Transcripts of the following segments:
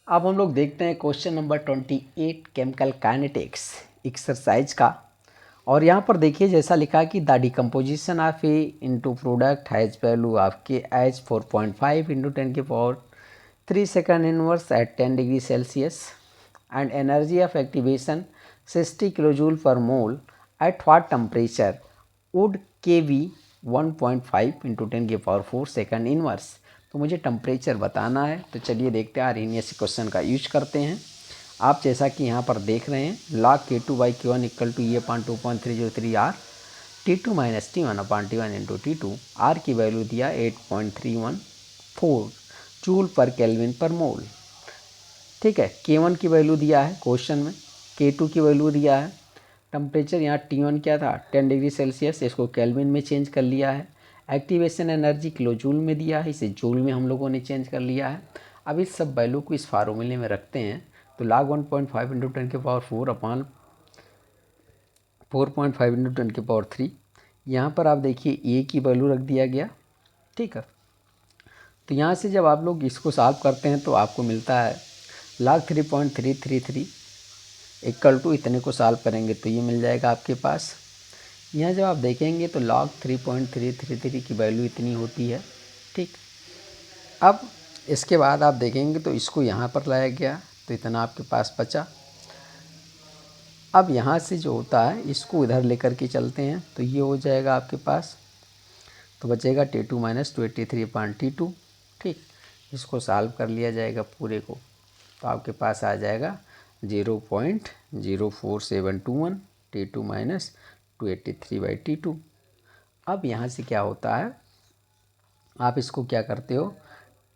अब हम लोग देखते हैं question number 28 chemical kinetics exercise का। और यहाँ पर देखिए जैसा लिखा है कि the decomposition of A into product has value of K H 4.5 into 10⁻³ second inverse at 10 degree Celsius and energy of activation 60 kilojoule per mole at what temperature would K be 1.5 into 10⁻⁴ second inverse. तो मुझे temperature बताना है। तो चलिए देखते हैं Arrhenius question का use करते हैं। आप जैसा कि यहाँ पर देख रहे हैं log K2/K1 equal to E/2.303 R T2 minus T1/T1 into T2 R की वैल्यू दिया 8.314 जूल पर केल्विन पर मोल। ठीक है, K1 की वैल्यू दिया है क्वेश्चन में, K2 की वैल्यू दिया है, टेम्परेचर यहाँ T1 क्या था 10 डिग्री सेल्सियस, इसको केल्विन में चेंज कर लिया है। एक्टिवेशन एनर्जी किलो जूल में दिया है, इसे जूल में हम लोगों ने चेंज कर लिया है। अब इस सब वैल्यू को इस फार्मूले में रखते हैं तो log 1.5 इंटू 10⁻⁴ अपान 4.5 इंटू 10⁻³ यहाँ पर आप देखिए ए की वैल्यू रख दिया गया। ठीक है, तो यहाँ से जब आप लोग इसको सॉल्व करते हैं तो आपको मिलता है log 3.333 इक्वल टू इतने को सॉल्व करेंगे तो ये मिल जाएगा आपके पास। यहाँ जब आप देखेंगे तो log 3.333 की वैल्यू इतनी होती है। ठीक, अब इसके बाद आप देखेंगे तो इसको यहाँ पर लाया गया तो इतना आपके पास बचा। अब यहाँ से जो होता है इसको इधर लेकर के चलते हैं तो ये हो जाएगा आपके पास, तो बचेगा T2 माइनस 283/T2। ठीक, इसको सॉल्व कर लिया जाएगा पूरे को तो आपके पास आ जाएगा 0.04721 T2 माइनस 283/T2। अब यहाँ से क्या होता है, आप इसको क्या करते हो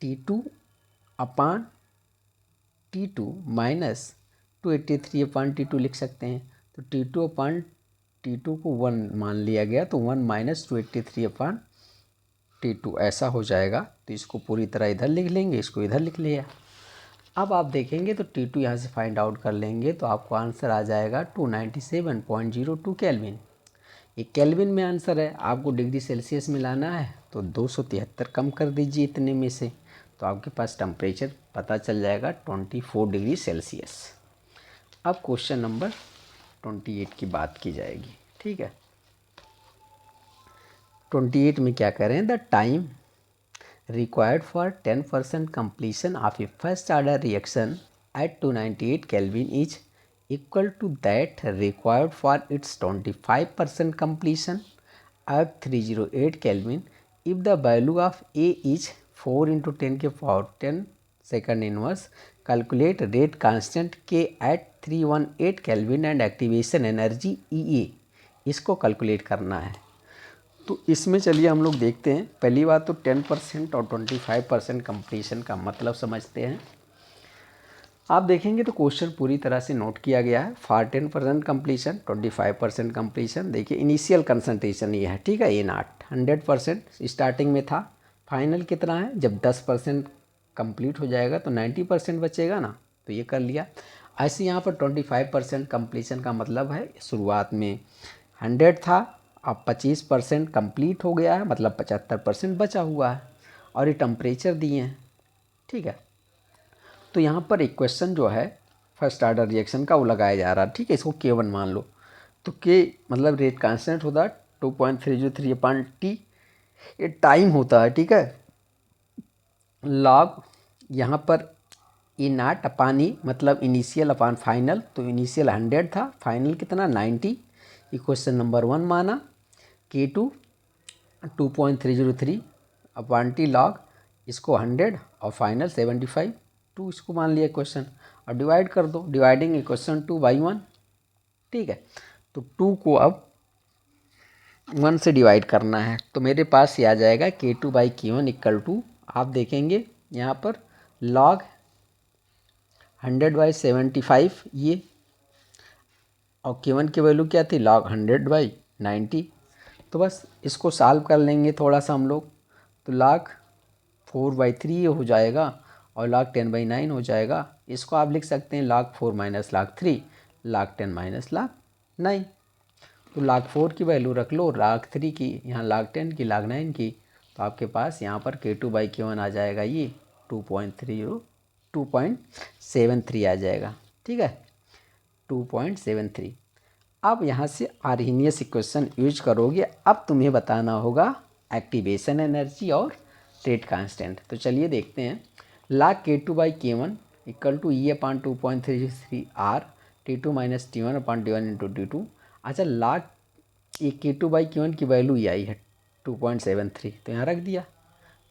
T2/T2 माइनस 283/T2 लिख सकते हैं। तो T2/T2 को 1 मान लिया गया तो 1 माइनस 283/T2 ऐसा हो जाएगा। तो इसको पूरी तरह इधर लिख लेंगे, इसको इधर लिख लिया। अब आप देखेंगे तो T2 यहाँ से फाइंड आउट कर लेंगे तो आपको आंसर आ जाएगा 297.02 केल्विन। ये केल्विन में आंसर है, आपको डिग्री सेल्सियस में लाना है तो 273 कम कर दीजिए इतने में से तो आपके पास टेम्परेचर पता चल जाएगा 24 डिग्री सेल्सियस। अब क्वेश्चन नंबर 28 की बात की जाएगी। ठीक है, 28 में क्या करें, the time required for 10% completion of a first order reaction at 298 Kelvin is equal to that required for its 25% completion at 308 Kelvin if the value of A is 4 into 10⁻10 second inverse. Calculate rate constant K at 318 Kelvin and activation energy EA। इसको calculate करना है। तो इसमें चलिए हम लोग देखते हैं। पहली बात तो 10% और 25% कंप्लीशन का मतलब समझते हैं। आप देखेंगे तो क्वेश्चन पूरी तरह से नोट किया गया है। फॉर 10% कंप्लीशन 25% कंप्लीशन, देखिए इनिशियल कंसंट्रेशन ये है। ठीक है, A0 100% स्टार्टिंग में था, फाइनल कितना है, जब 10% कंप्लीट हो जाएगा तो 90% बचेगा ना, तो ये कर लिया। ऐसे यहाँ पर 25% कंप्लीशन का मतलब है शुरुआत में 100 था, अब 25% कंप्लीट हो गया है, मतलब 75% बचा हुआ है और ये टेम्परेचर दिए हैं। ठीक है, तो यहाँ पर इक्वेशन जो है फर्स्ट ऑर्डर रिएक्शन का वो लगाया जा रहा है। ठीक है, इसको K1 मान लो तो K मतलब रेट कांस्टेंट होता है 2.303/T, ये टाइम होता है। ठीक है, लॉग यहाँ पर E0 अपान E मतलब इनिशियल अपान फाइनल, तो इनिशियल 100 था, फाइनल कितना 90। इक्वेशन नंबर 1 माना। K2 2.303/T लॉग इसको 100 और फाइनल 75, 2 इसको मान लिया क्वेश्चन और डिवाइड कर दो, डिवाइडिंग इक्वेशन 2/1। ठीक है, तो 2 को अब 1 से डिवाइड करना है तो मेरे पास ये आ जाएगा K2/K1 इक्वल टू, आप देखेंगे यहाँ पर लॉग 100/75 ये, और K1 की वैल्यू क्या थी लॉग 100/90। तो बस इसको सॉल्व कर लेंगे थोड़ा सा हम लोग, तो log 4/3 हो जाएगा और log 10/9 हो जाएगा। इसको आप लिख सकते हैं log 4 minus log 3, log 10 minus log 9। तो log 4 की वैल्यू रख लो, log 3 की, यहाँ log 10 की, log 9 की, तो आपके पास यहाँ पर K2/K1 आ जाएगा ये 2.30 2.73 आ जाएगा, ठीक है, 2.73। अब यहाँ से आर्हेनियस इक्वेशन यूज करोगे। अब तुम्हें बताना होगा एक्टिवेशन एनर्जी और रेट कांस्टेंट। तो चलिए देखते हैं। log K2/K1 equal to E/2.33 R T2 minus T1/T1 into T2। अच्छा, log ये K2/K1 की वैल्यू ये आई है 2.73, तो यहाँ रख दिया,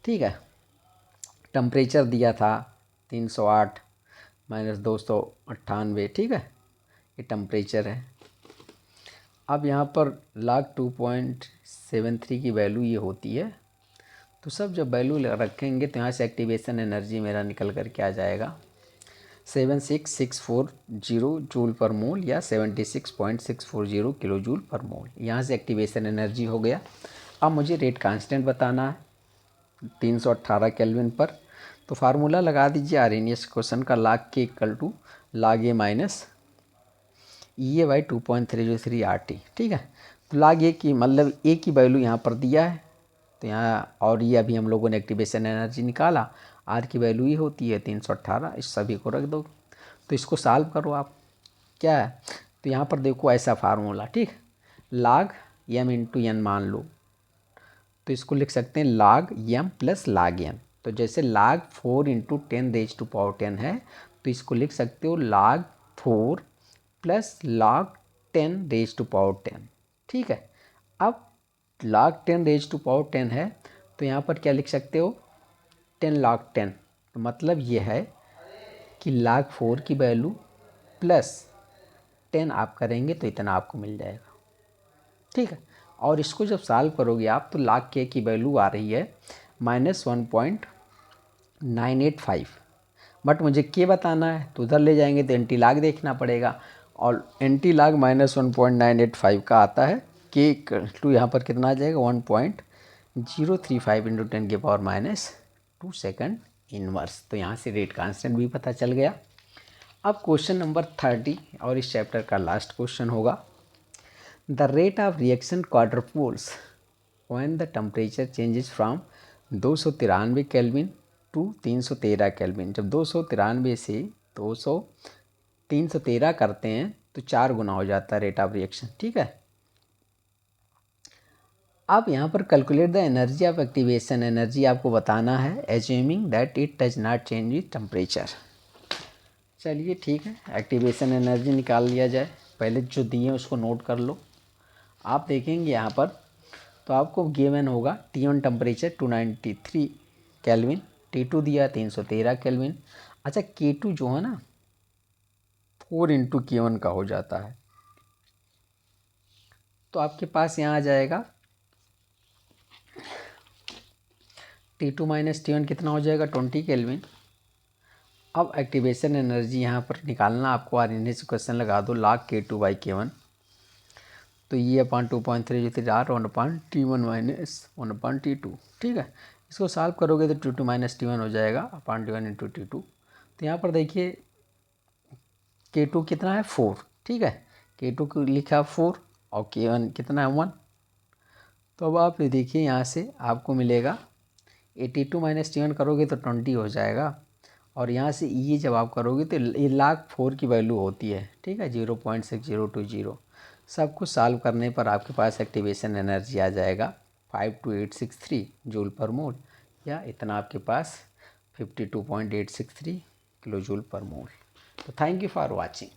ठीक है। टेम्परेचर दिया था 308 माइनस 298, ठीक है, ये टेम्परेचर है। अब यहाँ पर log 2.73 की वैल्यू ये होती है। तो सब जब वैल्यू रखेंगे तो यहाँ से एक्टिवेशन एनर्जी मेरा निकल कर के आ जाएगा 76640 जूल पर मोल या 76.640 किलो जूल पर मोल। यहाँ से एक्टिवेशन एनर्जी हो गया। अब मुझे रेट कांस्टेंट बताना है 318 केल्विन पर। तो फार्मूला लगा दीजिए आर्हेनियस क्वेश्चन का, log K equal to log A minus EA/2.303 RT, ठीक है। तो log A की मतलब A की वैल्यू यहाँ पर दिया है, तो यहाँ और ये अभी हम लोगों ने एक्टिवेशन एनर्जी निकाला, आर की वैल्यू ये होती है 318। इस सभी को रख दो, तो इसको सॉल्व करो आप। क्या है, तो यहाँ पर देखो ऐसा फार्मूला, ठीक, log m इंटू एन मान लो, तो इसको लिख सकते हैं log m plus log n। तो जैसे log 4 इंटू 10⁻10 है, तो इसको लिख सकते हो log 4 प्लस log 10⁻10, ठीक है। अब log 10⁻10 है, तो यहाँ पर क्या लिख सकते हो 10 log 10। तो मतलब ये है कि log 4 की वैल्यू प्लस 10 आप करेंगे तो इतना आपको मिल जाएगा, ठीक है। और इसको जब सॉल्व करोगे आप, तो log K की वैल्यू आ रही है -1.985। बट मुझे K बताना है, तो उधर ले जाएंगे तो एंटी लॉग देखना पड़ेगा, और एंटी लॉग -1.985 का आता है। K टू यहाँ पर कितना आ जाएगा 1.035 इंटू 10⁻² सेकंड इनवर्स। तो यहाँ से रेट कांस्टेंट भी पता चल गया। अब क्वेश्चन नंबर 30 और इस चैप्टर का लास्ट क्वेश्चन होगा। The rate of reaction quadruples when the temperature changes from 293 kelvin to 313 kelvin. जब 293 से 313 करते हैं तो 4 गुना हो जाता है रेट ऑफ रिएक्शन, ठीक है। अब यहाँ पर calculate the energy of activation, energy आपको बताना है assuming that it does not change with temperature. चलिए ठीक है, एक्टिवेशन एनर्जी निकाल लिया जाए। पहले जो दिए हैं उसको नोट कर लो। आप देखेंगे यहाँ पर तो आपको गिवन होगा T1 टेम्परेचर 293 केल्विन, T2 दिया 313 केल्विन। अच्छा, K2 जो है ना 4 इंटू K1 का हो जाता है, तो आपके पास यहाँ आ जाएगा T2 माइनस T1 कितना हो जाएगा 20 केल्विन। अब एक्टिवेशन एनर्जी यहाँ पर निकालना आपको, आर्हेनियस क्वेश्चन लगा दो log K2/K1, तो ये अपान 2.3 R 1/T1 माइनस 1/T2, ठीक है। इसको सॉल्व करोगे तो T2 माइनस T1 हो जाएगा अपान T1 इंटू T2। तो यहाँ पर देखिए K2 कितना है 4, ठीक है, K2 को लिखा 4 और K1 कितना है 1। तो अब आप देखिए यहाँ से आपको मिलेगा 82 माइनस T1 करोगे तो 20 हो जाएगा, और यहाँ से ये जब आप करोगे तो ये log 4 की वैल्यू होती है, ठीक है, 0.6020। सब कुछ सॉल्व करने पर आपके पास एक्टिवेशन एनर्जी आ जाएगा 52863 जूल पर मोल, या इतना आपके पास 52.863 किलो जूल पर मोल। तो थैंक यू फॉर वॉचिंग।